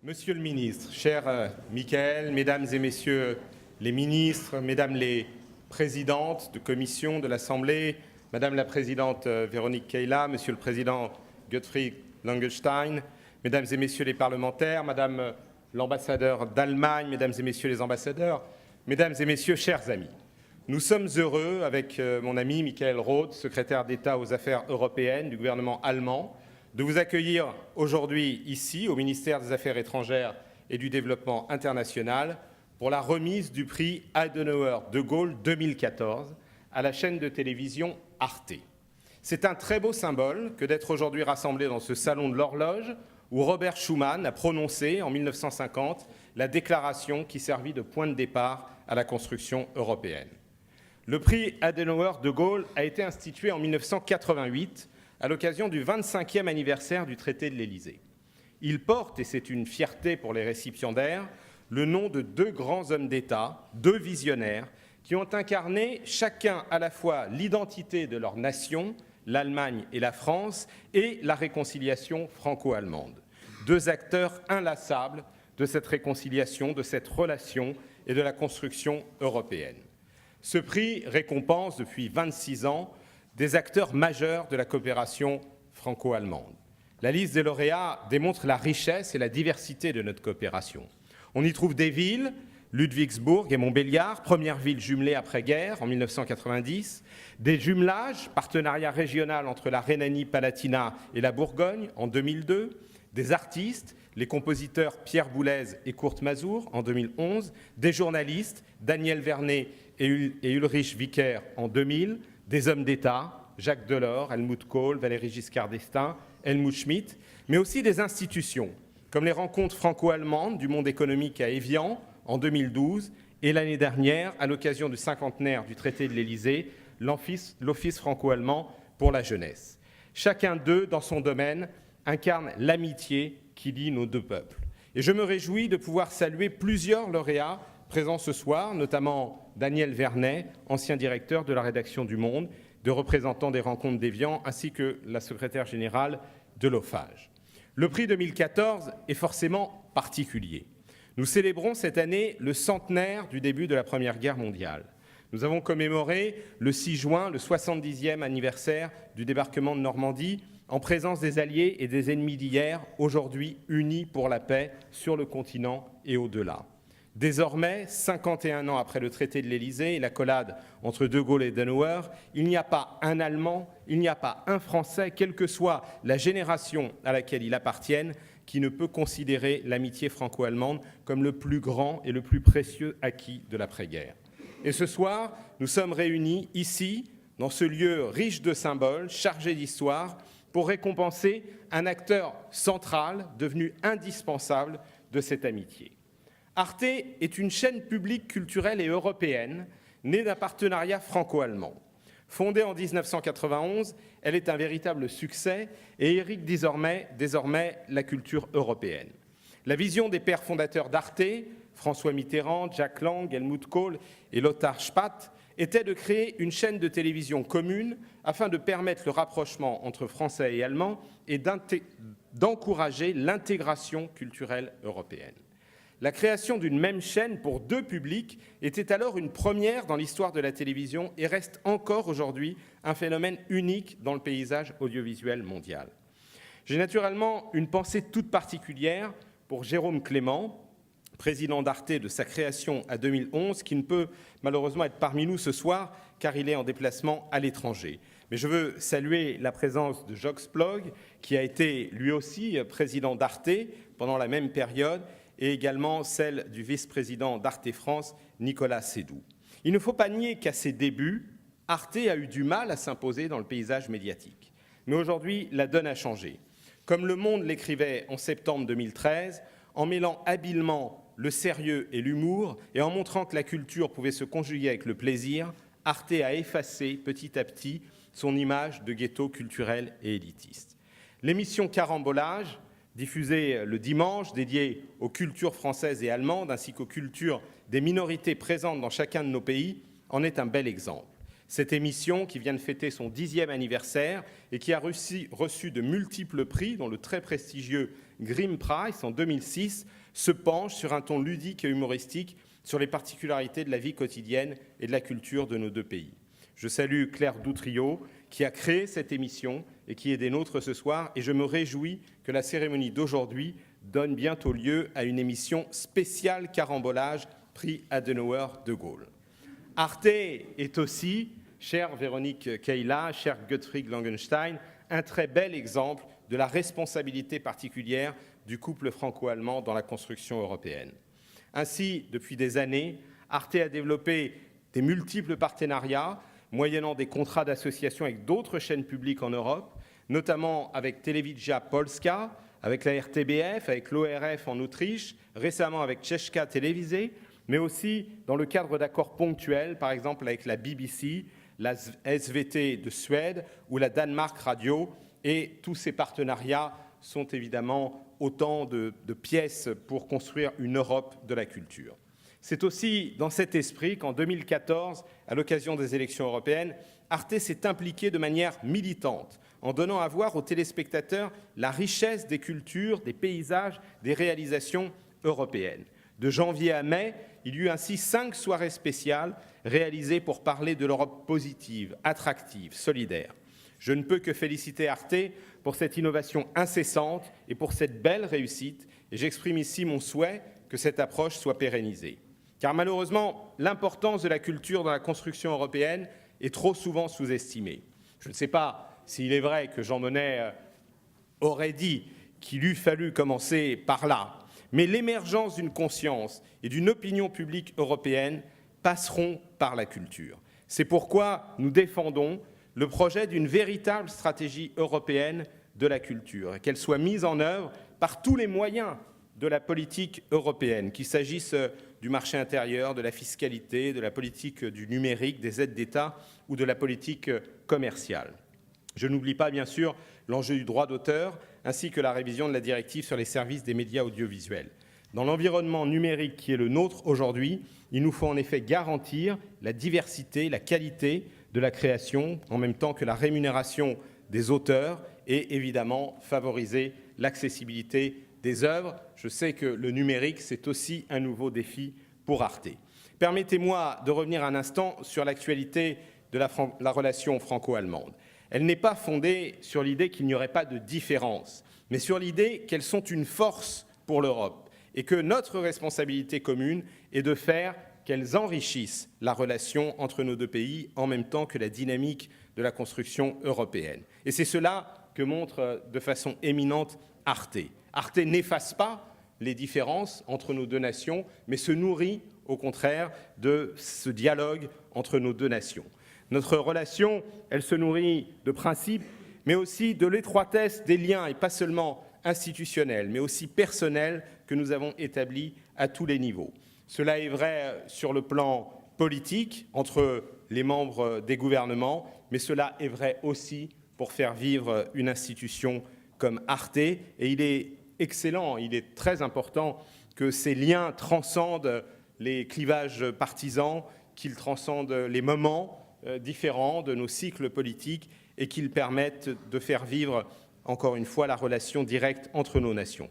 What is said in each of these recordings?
Monsieur le ministre, cher Michael, mesdames et messieurs les ministres, mesdames les présidentes de commission de l'Assemblée, madame la présidente Véronique Keila, monsieur le président Gottfried Langenstein, mesdames et messieurs les parlementaires, madame l'ambassadeur d'Allemagne, mesdames et messieurs les ambassadeurs, mesdames et messieurs, chers amis. Nous sommes heureux, avec mon ami Michael Roth, secrétaire d'État aux Affaires européennes du gouvernement allemand, de vous accueillir aujourd'hui ici au ministère des Affaires étrangères et du Développement international pour la remise du prix Adenauer de Gaulle 2014 à la chaîne de télévision Arte. C'est un très beau symbole que d'être aujourd'hui rassemblés dans ce salon de l'horloge où Robert Schuman a prononcé en 1950 la déclaration qui servit de point de départ à la construction européenne. Le prix Adenauer de Gaulle a été institué en 1988 à l'occasion du 25e anniversaire du traité de l'Élysée. Il porte, et c'est une fierté pour les récipiendaires, le nom de deux grands hommes d'État, deux visionnaires, qui ont incarné chacun à la fois l'identité de leur nation, l'Allemagne et la France, et la réconciliation franco-allemande. Deux acteurs inlassables de cette réconciliation, de cette relation et de la construction européenne. Ce prix récompense depuis 26 ans des acteurs majeurs de la coopération franco-allemande. La liste des lauréats démontre la richesse et la diversité de notre coopération. On y trouve des villes, Ludwigsburg et Montbéliard, première ville jumelée après-guerre en 1990, des jumelages, partenariat régional entre la Rhénanie-Palatinat et la Bourgogne en 2002, des artistes, les compositeurs Pierre Boulez et Kurt Masur en 2011, des journalistes, Daniel Vernet et Ulrich Wicker en 2000, des hommes d'État, Jacques Delors, Helmut Kohl, Valéry Giscard d'Estaing, Helmut Schmidt, mais aussi des institutions, comme les rencontres franco-allemandes du monde économique à Évian en 2012 et l'année dernière, à l'occasion du cinquantenaire du traité de l'Élysée, l'Office franco-allemand pour la jeunesse. Chacun d'eux, dans son domaine, incarne l'amitié qui lie nos deux peuples. Et je me réjouis de pouvoir saluer plusieurs lauréats présents ce soir, notamment Daniel Vernet, ancien directeur de la rédaction du Monde, de représentants des rencontres d'Évian, ainsi que la secrétaire générale de l'OFAGE. Le prix 2014 est forcément particulier. Nous célébrons cette année le centenaire du début de la Première Guerre mondiale. Nous avons commémoré le 6 juin, le 70e anniversaire du débarquement de Normandie, en présence des alliés et des ennemis d'hier, aujourd'hui unis pour la paix sur le continent et au-delà. Désormais, 51 ans après le traité de l'Élysée et l'accolade entre De Gaulle et Adenauer, il n'y a pas un Allemand, il n'y a pas un Français, quelle que soit la génération à laquelle il appartienne, qui ne peut considérer l'amitié franco-allemande comme le plus grand et le plus précieux acquis de l'après-guerre. Et ce soir, nous sommes réunis ici, dans ce lieu riche de symboles, chargé d'histoire, pour récompenser un acteur central devenu indispensable de cette amitié. Arte est une chaîne publique culturelle et européenne née d'un partenariat franco-allemand. Fondée en 1991, elle est un véritable succès et irrigue désormais la culture européenne. La vision des pères fondateurs d'Arte, François Mitterrand, Jack Lang, Helmut Kohl et Lothar Spath, était de créer une chaîne de télévision commune afin de permettre le rapprochement entre Français et Allemands et d'encourager l'intégration culturelle européenne. La création d'une même chaîne pour deux publics était alors une première dans l'histoire de la télévision et reste encore aujourd'hui un phénomène unique dans le paysage audiovisuel mondial. J'ai naturellement une pensée toute particulière pour Jérôme Clément, président d'Arte de sa création à 2011, qui ne peut malheureusement être parmi nous ce soir car il est en déplacement à l'étranger. Mais je veux saluer la présence de Jox Plog, qui a été lui aussi président d'Arte pendant la même période, et également celle du vice-président d'Arte France, Nicolas Sédou. Il ne faut pas nier qu'à ses débuts, Arte a eu du mal à s'imposer dans le paysage médiatique. Mais aujourd'hui, la donne a changé. Comme Le Monde l'écrivait en septembre 2013, en mêlant habilement le sérieux et l'humour, et en montrant que la culture pouvait se conjuguer avec le plaisir, Arte a effacé petit à petit son image de ghetto culturel et élitiste. L'émission Carambolage, diffusée le dimanche, dédiée aux cultures françaises et allemandes, ainsi qu'aux cultures des minorités présentes dans chacun de nos pays, en est un bel exemple. Cette émission, qui vient de fêter son 10e anniversaire et qui a reçu de multiples prix, dont le très prestigieux Grimm Price, en 2006, se penche sur un ton ludique et humoristique sur les particularités de la vie quotidienne et de la culture de nos deux pays. Je salue Claire Doutrio, qui a créé cette émission et qui est des nôtres ce soir, et je me réjouis que la cérémonie d'aujourd'hui donne bientôt lieu à une émission spéciale carambolage prix Adenauer de Gaulle. Arte est aussi, chère Véronique Kayla, cher Gottfried Langenstein, un très bel exemple de la responsabilité particulière du couple franco-allemand dans la construction européenne. Ainsi, depuis des années, Arte a développé des multiples partenariats, moyennant des contrats d'association avec d'autres chaînes publiques en Europe, notamment avec Telewizja Polska, avec la RTBF, avec l'ORF en Autriche, récemment avec Czeszka Televize, mais aussi dans le cadre d'accords ponctuels, par exemple avec la BBC, la SVT de Suède ou la Danemark Radio. Et tous ces partenariats sont évidemment autant de pièces pour construire une Europe de la culture. C'est aussi dans cet esprit qu'en 2014, à l'occasion des élections européennes, Arte s'est impliqué de manière militante en donnant à voir aux téléspectateurs la richesse des cultures, des paysages, des réalisations européennes. De janvier à mai, il y eut ainsi 5 soirées spéciales réalisées pour parler de l'Europe positive, attractive, solidaire. Je ne peux que féliciter Arte pour cette innovation incessante et pour cette belle réussite, et j'exprime ici mon souhait que cette approche soit pérennisée. Car malheureusement, l'importance de la culture dans la construction européenne est trop souvent sous-estimée. Je ne sais pas s'il est vrai que Jean Monnet aurait dit qu'il eût fallu commencer par là, mais l'émergence d'une conscience et d'une opinion publique européenne passeront par la culture. C'est pourquoi nous défendons le projet d'une véritable stratégie européenne de la culture, et qu'elle soit mise en œuvre par tous les moyens de la politique européenne, qu'il s'agisse du marché intérieur, de la fiscalité, de la politique du numérique, des aides d'État ou de la politique commerciale. Je n'oublie pas, bien sûr, l'enjeu du droit d'auteur, ainsi que la révision de la directive sur les services des médias audiovisuels. Dans l'environnement numérique qui est le nôtre aujourd'hui, il nous faut en effet garantir la diversité, la qualité de la création, en même temps que la rémunération des auteurs et évidemment favoriser l'accessibilité des œuvres. Je sais que le numérique, c'est aussi un nouveau défi pour Arte. Permettez-moi de revenir un instant sur l'actualité de la relation franco-allemande. Elle n'est pas fondée sur l'idée qu'il n'y aurait pas de différence, mais sur l'idée qu'elles sont une force pour l'Europe et que notre responsabilité commune est de faire qu'elles enrichissent la relation entre nos deux pays en même temps que la dynamique de la construction européenne. Et c'est cela que montre de façon éminente Arte. Arte n'efface pas les différences entre nos deux nations, mais se nourrit au contraire de ce dialogue entre nos deux nations. Notre relation, elle se nourrit de principes, mais aussi de l'étroitesse des liens, et pas seulement institutionnels, mais aussi personnels, que nous avons établis à tous les niveaux. Cela est vrai sur le plan politique, entre les membres des gouvernements, mais cela est vrai aussi pour faire vivre une institution comme Arte. Et il est excellent, il est très important que ces liens transcendent les clivages partisans, qu'ils transcendent les moments différents de nos cycles politiques et qu'ils permettent de faire vivre, encore une fois, la relation directe entre nos nations.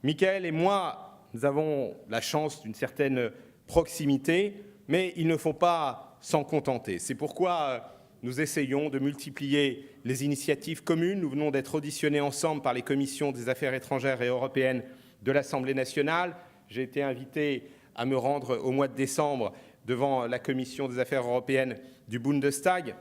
Michael et moi, nous avons la chance d'une certaine proximité, mais il ne faut pas s'en contenter. C'est pourquoi nous essayons de multiplier les initiatives communes. Nous venons d'être auditionnés ensemble par les commissions des affaires étrangères et européennes de l'Assemblée nationale. J'ai été invité à me rendre au mois de décembre devant la commission des affaires européennes du Bundestag,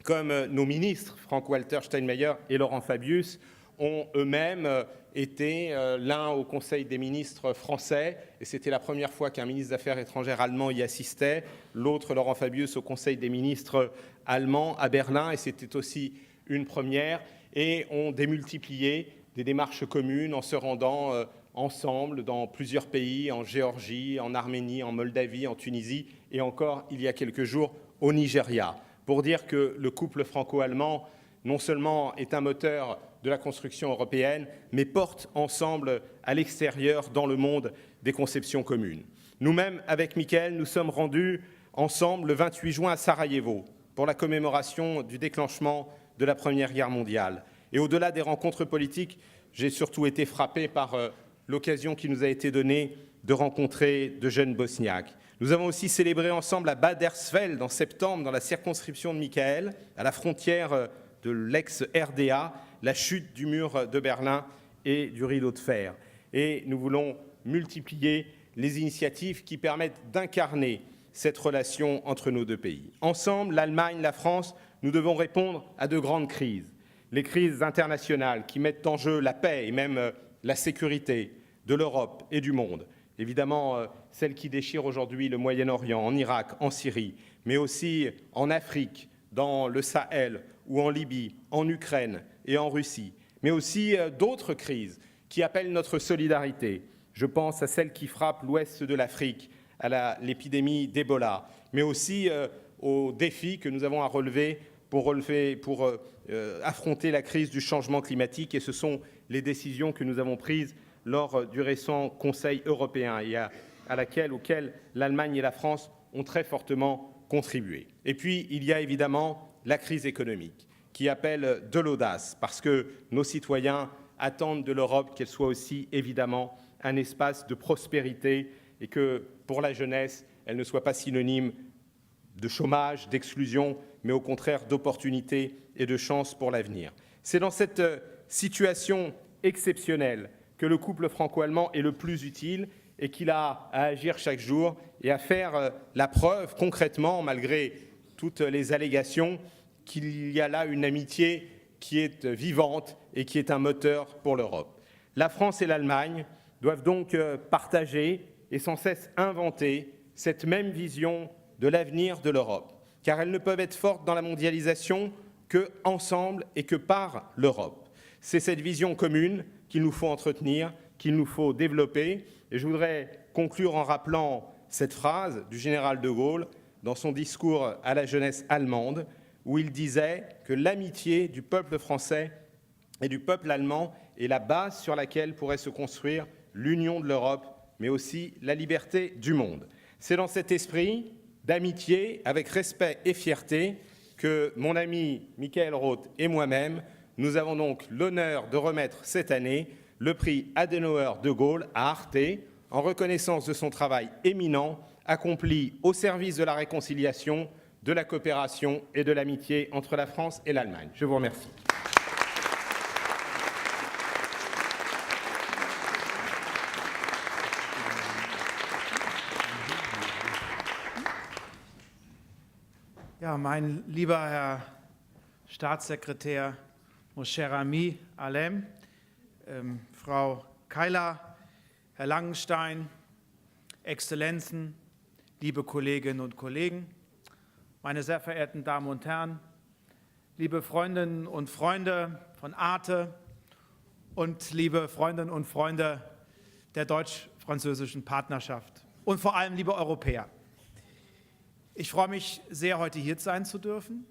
comme nos ministres, Frank-Walter Steinmeier et Laurent Fabius, ont eux-mêmes été l'un au Conseil des ministres français, et c'était la première fois qu'un ministre des Affaires étrangères allemand y assistait, l'autre, Laurent Fabius, au Conseil des ministres allemands à Berlin, et c'était aussi une première, et ont démultiplié des démarches communes en se rendant ensemble dans plusieurs pays, en Géorgie, en Arménie, en Moldavie, en Tunisie, et encore, il y a quelques jours, au Nigeria, pour dire que le couple franco-allemand, non seulement est un moteur de la construction européenne, mais porte ensemble à l'extérieur, dans le monde, des conceptions communes. Nous-mêmes, avec Michael, nous sommes rendus ensemble le 28 juin à Sarajevo pour la commémoration du déclenchement de la Première Guerre mondiale. Et au-delà des rencontres politiques, j'ai surtout été frappé par l'occasion qui nous a été donnée de rencontrer de jeunes Bosniaques. Nous avons aussi célébré ensemble à Bad Hersfeld en septembre, dans la circonscription de Michael, à la frontière de l'ex-RDA, la chute du mur de Berlin et du rideau de fer. Et nous voulons multiplier les initiatives qui permettent d'incarner cette relation entre nos deux pays. Ensemble, l'Allemagne, la France, nous devons répondre à de grandes crises. Les crises internationales qui mettent en jeu la paix et même la sécurité de l'Europe et du monde. Évidemment, celles qui déchirent aujourd'hui le Moyen-Orient, en Irak, en Syrie, mais aussi en Afrique, dans le Sahel ou en Libye, en Ukraine et en Russie, mais aussi d'autres crises qui appellent notre solidarité. Je pense à celle qui frappe l'ouest de l'Afrique, à l'épidémie d'Ebola, mais aussi aux défis que nous avons à relever pour affronter la crise du changement climatique. Et ce sont les décisions que nous avons prises lors du récent Conseil européen et auquel l'Allemagne et la France ont très fortement contribué. Et puis, il y a évidemment la crise économique qui appelle de l'audace, parce que nos citoyens attendent de l'Europe qu'elle soit aussi évidemment un espace de prospérité et que pour la jeunesse, elle ne soit pas synonyme de chômage, d'exclusion, mais au contraire d'opportunités et de chances pour l'avenir. C'est dans cette situation exceptionnelle que le couple franco-allemand est le plus utile et qu'il a à agir chaque jour et à faire la preuve concrètement, malgré toutes les allégations, qu'il y a là une amitié qui est vivante et qui est un moteur pour l'Europe. La France et l'Allemagne doivent donc partager et sans cesse inventer cette même vision de l'avenir de l'Europe, car elles ne peuvent être fortes dans la mondialisation qu'ensemble et que par l'Europe. C'est cette vision commune qu'il nous faut entretenir, qu'il nous faut développer. Et je voudrais conclure en rappelant cette phrase du général de Gaulle dans son discours à la jeunesse allemande, où il disait que l'amitié du peuple français et du peuple allemand est la base sur laquelle pourrait se construire l'union de l'Europe, mais aussi la liberté du monde. C'est dans cet esprit d'amitié, avec respect et fierté, que mon ami Michael Roth et moi-même, nous avons donc l'honneur de remettre cette année le prix Adenauer de Gaulle à Arte, en reconnaissance de son travail éminent accompli au service de la réconciliation, de la coopération et de l'amitié entre la France et l'Allemagne. Je vous remercie. Ja, mein lieber Herr Staatssekretär Moshe Rami Alem, Frau Keiler, Herr Langenstein, Exzellenzen, liebe Kolleginnen und Kollegen, meine sehr verehrten Damen und Herren, liebe Freundinnen und Freunde von Arte und liebe Freundinnen und Freunde der deutsch-französischen Partnerschaft und vor allem liebe Europäer. Ich freue mich sehr, heute hier sein zu dürfen.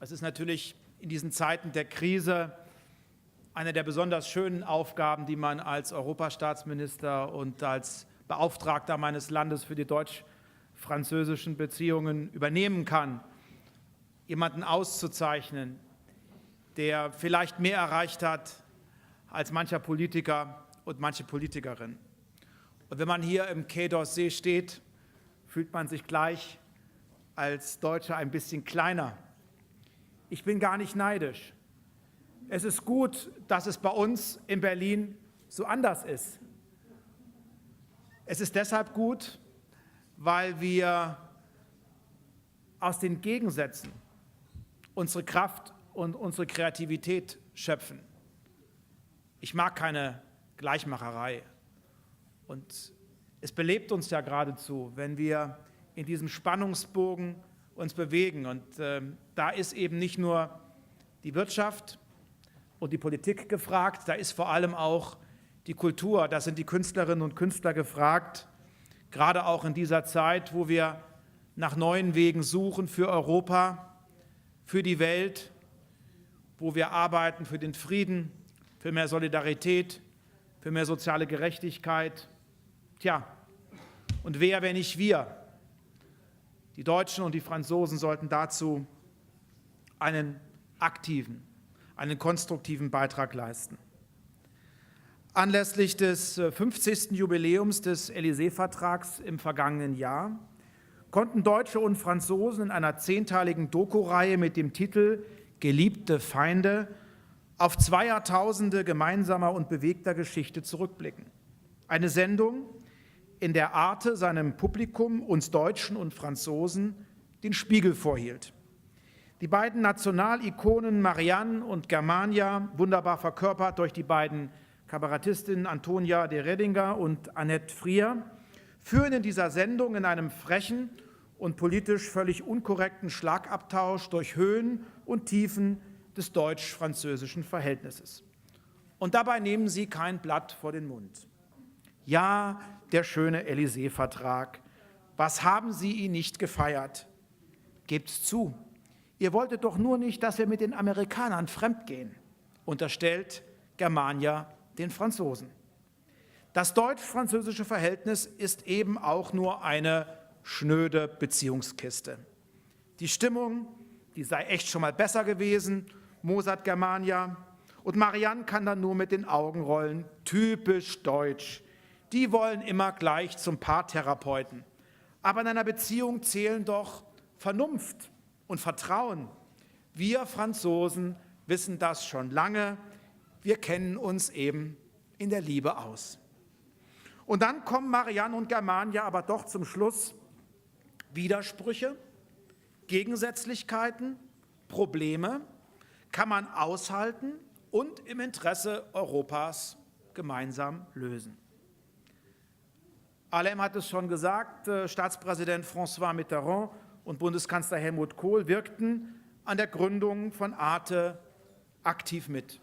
Es ist natürlich in diesen Zeiten der Krise eine der besonders schönen Aufgaben, die man als Europastaatsminister und als Beauftragter meines Landes für die deutsch-französischen Beziehungen übernehmen kann, jemanden auszuzeichnen, der vielleicht mehr erreicht hat als mancher Politiker und manche Politikerin. Und wenn man hier im Quai d'Orsay steht, fühlt man sich gleich als Deutscher ein bisschen kleiner. Ich bin gar nicht neidisch. Es ist gut, dass es bei uns in Berlin so anders ist. Es ist deshalb gut, weil wir aus den Gegensätzen unsere Kraft und unsere Kreativität schöpfen. Ich mag keine Gleichmacherei. Und es belebt uns ja geradezu, wenn wir in diesem Spannungsbogen uns bewegen. Und da ist eben nicht nur die Wirtschaft und die Politik gefragt, da ist vor allem auch die Kultur, da sind die Künstlerinnen und Künstler gefragt, gerade auch in dieser Zeit, wo wir nach neuen Wegen suchen für Europa, für die Welt, wo wir arbeiten für den Frieden, für mehr Solidarität, für mehr soziale Gerechtigkeit. Tja, und wer, wenn nicht wir? Die Deutschen und die Franzosen sollten dazu einen aktiven, einen konstruktiven Beitrag leisten. Anlässlich des 50. Jubiläums des Élysée-Vertrags im vergangenen Jahr konnten Deutsche und Franzosen in einer 10-teiligen Doku-Reihe mit dem Titel »Geliebte Feinde« auf 2 Jahrtausende gemeinsamer und bewegter Geschichte zurückblicken. Eine Sendung, in der Arte seinem Publikum, uns Deutschen und Franzosen, den Spiegel vorhielt. Die beiden Nationalikonen Marianne und Germania, wunderbar verkörpert durch die beiden Kabarettistinnen Antonia de Redinger und Annette Frier, führen in dieser Sendung in einem frechen und politisch völlig unkorrekten Schlagabtausch durch Höhen und Tiefen des deutsch-französischen Verhältnisses. Und dabei nehmen sie kein Blatt vor den Mund. Ja, der schöne Élysée-Vertrag. Was haben Sie ihn nicht gefeiert? Gebt's zu. Ihr wolltet doch nur nicht, dass wir mit den Amerikanern fremdgehen, unterstellt Germania den Franzosen. Das deutsch-französische Verhältnis ist eben auch nur eine schnöde Beziehungskiste. Die Stimmung, die sei echt schon mal besser gewesen, mosert Germania. Und Marianne kann dann nur mit den Augen rollen. Typisch deutsch. Die wollen immer gleich zum Paartherapeuten. Aber in einer Beziehung zählen doch Vernunft und Vertrauen. Wir Franzosen wissen das schon lange. Wir kennen uns eben in der Liebe aus. Und dann kommen Marianne und Germania aber doch zum Schluss: Widersprüche, Gegensätzlichkeiten, Probleme kann man aushalten und im Interesse Europas gemeinsam lösen. Alain hat es schon gesagt, Staatspräsident François Mitterrand und Bundeskanzler Helmut Kohl wirkten an der Gründung von Arte aktiv mit.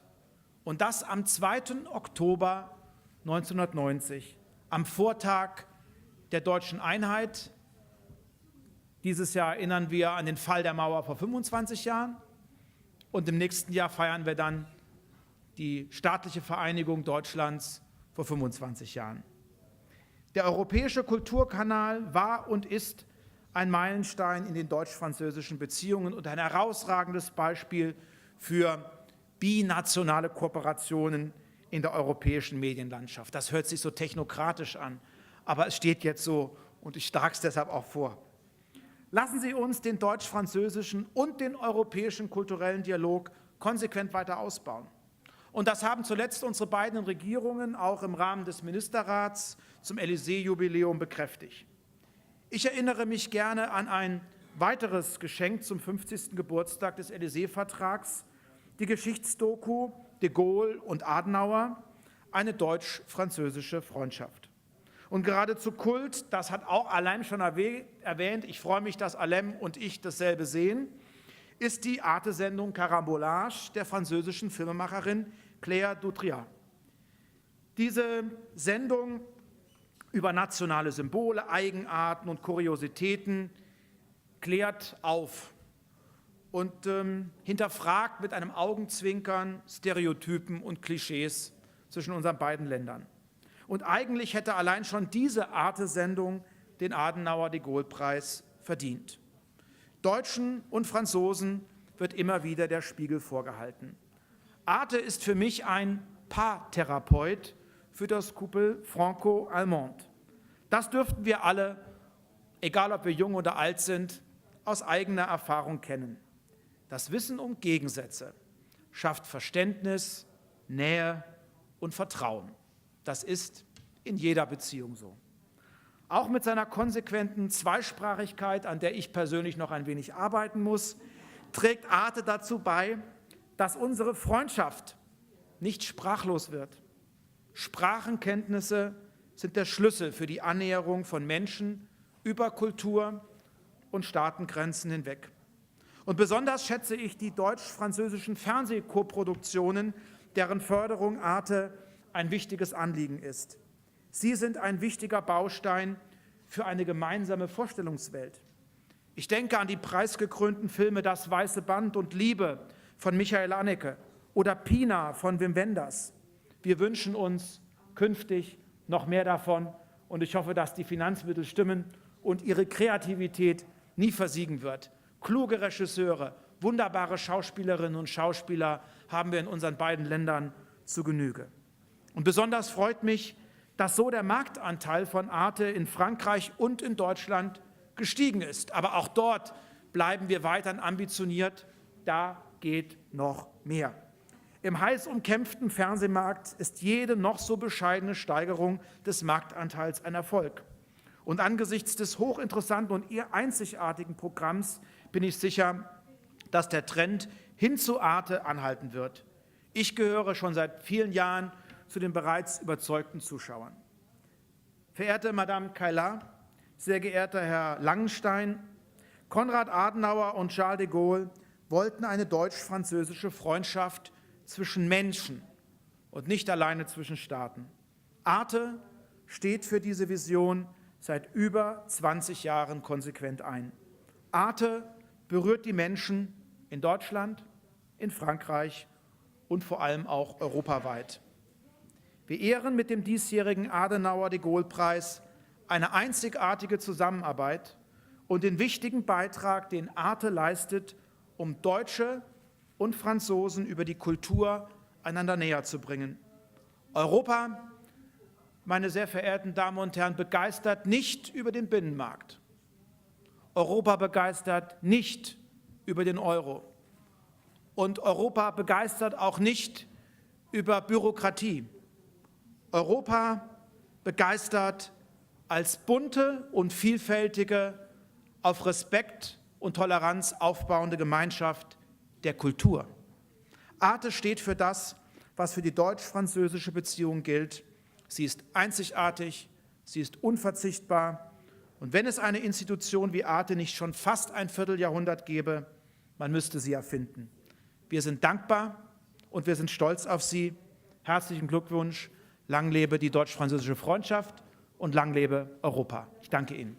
Und das am 2. Oktober 1990, am Vortag der deutschen Einheit. Dieses Jahr erinnern wir an den Fall der Mauer vor 25 Jahren und im nächsten Jahr feiern wir dann die staatliche Vereinigung Deutschlands vor 25 Jahren. Der Europäische Kulturkanal war und ist ein Meilenstein in den deutsch-französischen Beziehungen und ein herausragendes Beispiel für binationale Kooperationen in der europäischen Medienlandschaft. Das hört sich so technokratisch an, aber es steht jetzt so und ich schlage es deshalb auch vor. Lassen Sie uns den deutsch-französischen und den europäischen kulturellen Dialog konsequent weiter ausbauen. Und das haben zuletzt unsere beiden Regierungen auch im Rahmen des Ministerrats zum Élysée-Jubiläum bekräftigt. Ich erinnere mich gerne an ein weiteres Geschenk zum 50. Geburtstag des Élysée-Vertrags, die Geschichtsdoku De Gaulle und Adenauer, eine deutsch-französische Freundschaft. Und geradezu Kult, das hat auch Alain schon erwähnt, ich freue mich, dass Alain und ich dasselbe sehen, ist die Arte-Sendung Carambolage der französischen Filmemacherin Claire Dutriat. Diese Sendung über nationale Symbole, Eigenarten und Kuriositäten klärt auf und hinterfragt mit einem Augenzwinkern Stereotypen und Klischees zwischen unseren beiden Ländern. Und eigentlich hätte allein schon diese Arte-Sendung den Adenauer-de-Gaulle-Preis verdient. Deutschen und Franzosen wird immer wieder der Spiegel vorgehalten. Arte ist für mich ein Paartherapeut für das Couple franco-allemand. Das dürften wir alle, egal ob wir jung oder alt sind, aus eigener Erfahrung kennen. Das Wissen um Gegensätze schafft Verständnis, Nähe und Vertrauen. Das ist in jeder Beziehung so. Auch mit seiner konsequenten Zweisprachigkeit, an der ich persönlich noch ein wenig arbeiten muss, trägt Arte dazu bei, dass unsere Freundschaft nicht sprachlos wird. Sprachenkenntnisse sind der Schlüssel für die Annäherung von Menschen über Kultur und Staatengrenzen hinweg. Und besonders schätze ich die deutsch-französischen Fernsehkoproduktionen, deren Förderung Arte ein wichtiges Anliegen ist. Sie sind ein wichtiger Baustein für eine gemeinsame Vorstellungswelt. Ich denke an die preisgekrönten Filme Das Weiße Band und Liebe von Michael Haneke oder Pina von Wim Wenders. Wir wünschen uns künftig noch mehr davon und ich hoffe, dass die Finanzmittel stimmen und ihre Kreativität nie versiegen wird. Kluge Regisseure, Wunderbare Schauspielerinnen und Schauspieler haben wir in unseren beiden Ländern zu Genüge. Und besonders freut mich, dass so der Marktanteil von Arte in Frankreich und in Deutschland gestiegen ist. Aber auch dort bleiben wir weiterhin ambitioniert. Da geht noch mehr. Im heiß umkämpften Fernsehmarkt ist jede noch so bescheidene Steigerung des Marktanteils ein Erfolg. Und angesichts des hochinteressanten und eher einzigartigen Programms bin ich sicher, dass der Trend hin zu Arte anhalten wird. Ich gehöre schon seit vielen Jahren zu den bereits überzeugten Zuschauern. Verehrte Madame Kaila, sehr geehrter Herr Langenstein, Konrad Adenauer und Charles de Gaulle wollten eine deutsch-französische Freundschaft zwischen Menschen und nicht alleine zwischen Staaten. Arte steht für diese Vision seit über 20 Jahren konsequent ein. Arte berührt die Menschen in Deutschland, in Frankreich und vor allem auch europaweit. Wir ehren mit dem diesjährigen Adenauer-de-Gaulle-Preis eine einzigartige Zusammenarbeit und den wichtigen Beitrag, den Arte leistet, um Deutsche und Franzosen über die Kultur einander näher zu bringen. Europa, meine sehr verehrten Damen und Herren, begeistert nicht über den Binnenmarkt. Europa begeistert nicht über den Euro. Und Europa begeistert auch nicht über Bürokratie. Europa begeistert als bunte und vielfältige, auf Respekt und Toleranz aufbauende Gemeinschaft der Kultur. Arte steht für das, was für die deutsch-französische Beziehung gilt. Sie ist einzigartig, sie ist unverzichtbar. Und wenn es eine Institution wie Arte nicht schon fast ein Vierteljahrhundert gäbe, man müsste sie erfinden. Wir sind dankbar und wir sind stolz auf Sie. Herzlichen Glückwunsch. Lang lebe die deutsch-französische Freundschaft und lang lebe Europa. Ich danke Ihnen.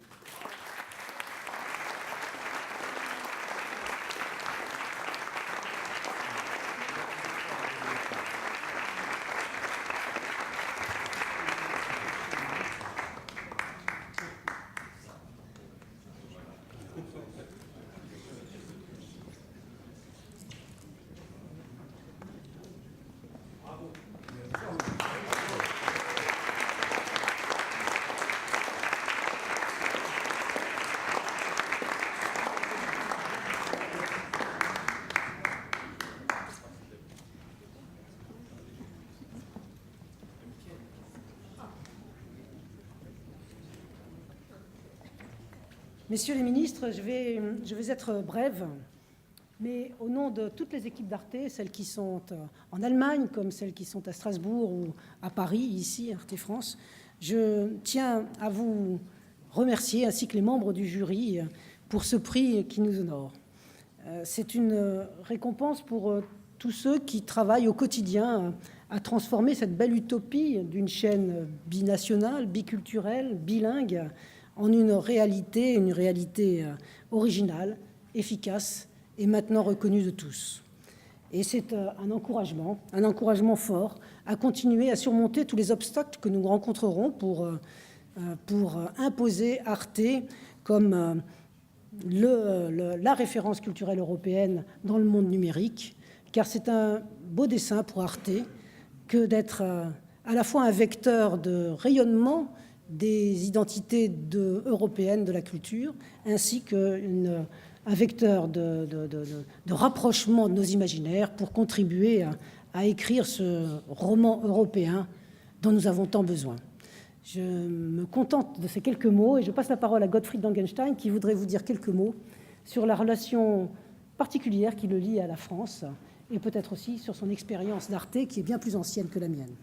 Messieurs les ministres, je vais être brève, mais au nom de toutes les équipes d'Arte, celles qui sont en Allemagne comme celles qui sont à Strasbourg ou à Paris, ici, Arte France, je tiens à vous remercier, ainsi que les membres du jury, pour ce prix qui nous honore. C'est une récompense pour tous ceux qui travaillent au quotidien à transformer cette belle utopie d'une chaîne binationale, biculturelle, bilingue, en une réalité originale, efficace et maintenant reconnue de tous. Et c'est un encouragement fort à continuer à surmonter tous les obstacles que nous rencontrerons pour imposer Arte comme la référence culturelle européenne dans le monde numérique, car c'est un beau dessein pour Arte que d'être à la fois un vecteur de rayonnement des identités européennes de la culture, ainsi qu'un vecteur de rapprochement de nos imaginaires pour contribuer à écrire ce roman européen dont nous avons tant besoin. Je me contente de ces quelques mots et je passe la parole à Gottfried Langenstein qui voudrait vous dire quelques mots sur la relation particulière qui le lie à la France et peut-être aussi sur son expérience d'Arte qui est bien plus ancienne que la mienne.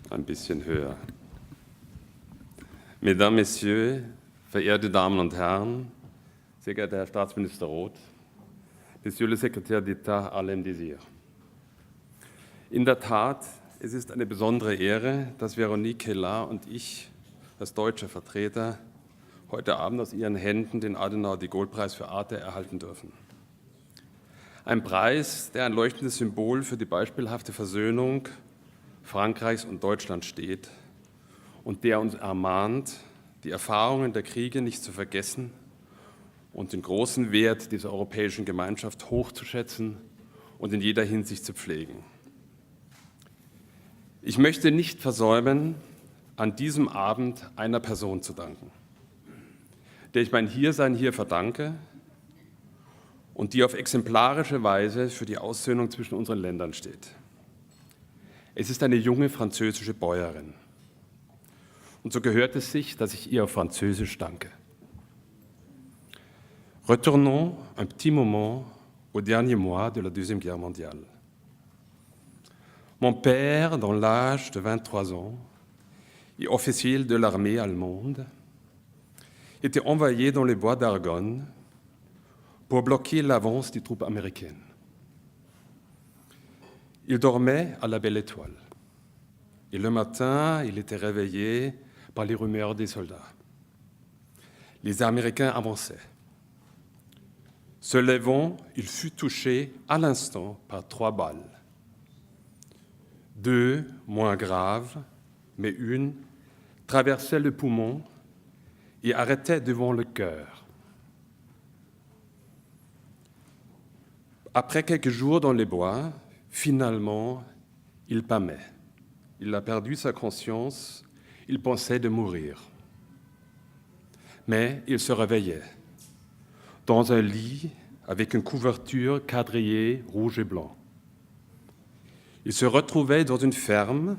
Ein bisschen höher. Mesdames, Messieurs, verehrte Damen und Herren, sehr geehrter Herr Staatsminister Roth, Monsieur le Secrétaire d'État Alain Désir. In der Tat, es ist eine besondere Ehre, dass Véronique Kaila und ich als deutsche Vertreter heute Abend aus Ihren Händen den Adenauer-de-Gaulle-Preis für Arte erhalten dürfen. Ein Preis, der ein leuchtendes Symbol für die beispielhafte Versöhnung Frankreichs und Deutschlands steht und der uns ermahnt, die Erfahrungen der Kriege nicht zu vergessen und den großen Wert dieser europäischen Gemeinschaft hochzuschätzen und in jeder Hinsicht zu pflegen. Ich möchte nicht versäumen, an diesem Abend einer Person zu danken, der ich mein Hiersein hier verdanke und die auf exemplarische Weise für die Aussöhnung zwischen unseren Ländern steht. Es ist eine junge französische Bäuerin. Und so gehört es sich, dass ich ihr auf Französisch danke. Retournons un petit moment aux derniers mois de la Deuxième Guerre mondiale. Mon père, dans l'âge de 23 ans, et officier de l'armée allemande, était envoyé dans les bois d'Argonne pour bloquer l'avance des troupes américaines. Il dormait à la Belle Étoile. Et le matin, il était réveillé par les rumeurs des soldats. Les Américains avançaient. Se levant, il fut touché à l'instant par 3 balles. 2 moins graves, mais une traversait le poumon et arrêtait devant le cœur. Après quelques jours dans les bois, finalement, il pâmait. Il a perdu sa conscience, il pensait de mourir. Mais il se réveillait dans un lit avec une couverture quadrillée rouge et blanc. Il se retrouvait dans une ferme,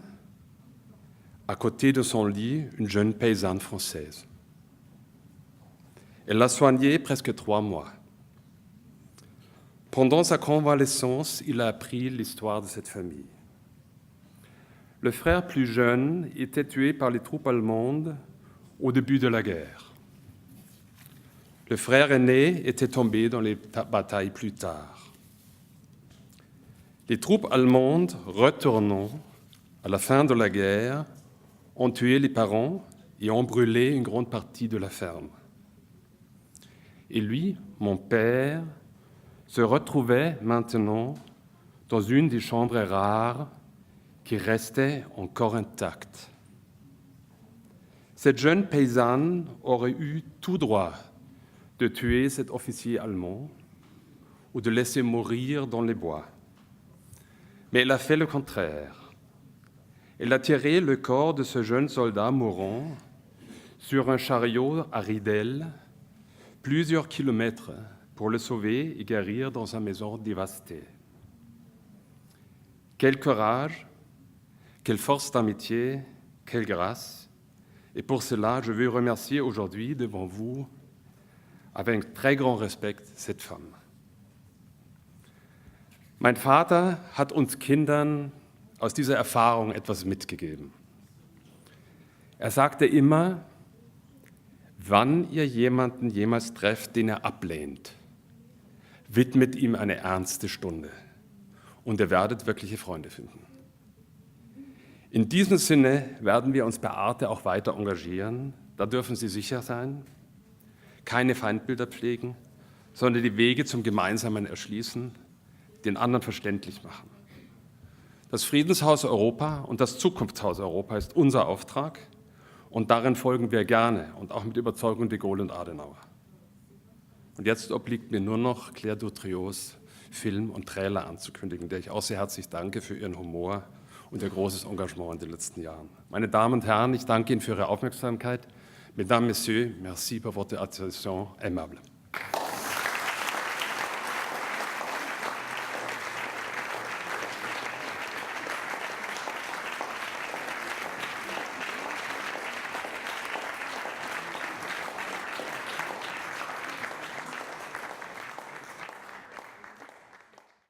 à côté de son lit, une jeune paysanne française. Elle l'a soigné presque 3 mois. Pendant sa convalescence, il a appris l'histoire de cette famille. Le frère plus jeune était tué par les troupes allemandes au début de la guerre. Le frère aîné était tombé dans les batailles plus tard. Les troupes allemandes, retournant à la fin de la guerre, ont tué les parents et ont brûlé une grande partie de la ferme. Et lui, mon père, se retrouvait maintenant dans une des chambres rares qui restait encore intacte. Cette jeune paysanne aurait eu tout droit de tuer cet officier allemand ou de laisser mourir dans les bois. Mais elle a fait le contraire. Elle a tiré le corps de ce jeune soldat mourant sur un chariot à ridelles, plusieurs kilomètres, pour le sauver et guérir dans sa maison dévastée. Quel courage, quelle force d'amitié, quelle grâce. Et pour cela, je veux remercier aujourd'hui devant vous, avec très grand respect, cette femme. Mein Vater hat uns Kindern aus dieser Erfahrung etwas mitgegeben. Er sagte immer, wann ihr jemanden jemals trefft, den er ablehnt, widmet ihm eine ernste Stunde und ihr werdet wirkliche Freunde finden. In diesem Sinne werden wir uns bei Arte auch weiter engagieren. Da dürfen Sie sicher sein. Keine Feindbilder pflegen, sondern die Wege zum gemeinsamen Erschließen, den anderen verständlich machen. Das Friedenshaus Europa und das Zukunftshaus Europa ist unser Auftrag und darin folgen wir gerne und auch mit Überzeugung de Gaulle und Adenauer. Und jetzt obliegt mir nur noch Claire Dutriots Film und Trailer anzukündigen, der ich auch sehr herzlich danke für Ihren Humor und Ihr großes Engagement in den letzten Jahren. Meine Damen und Herren, ich danke Ihnen für Ihre Aufmerksamkeit. Mesdames, Messieurs, merci pour votre attention aimable.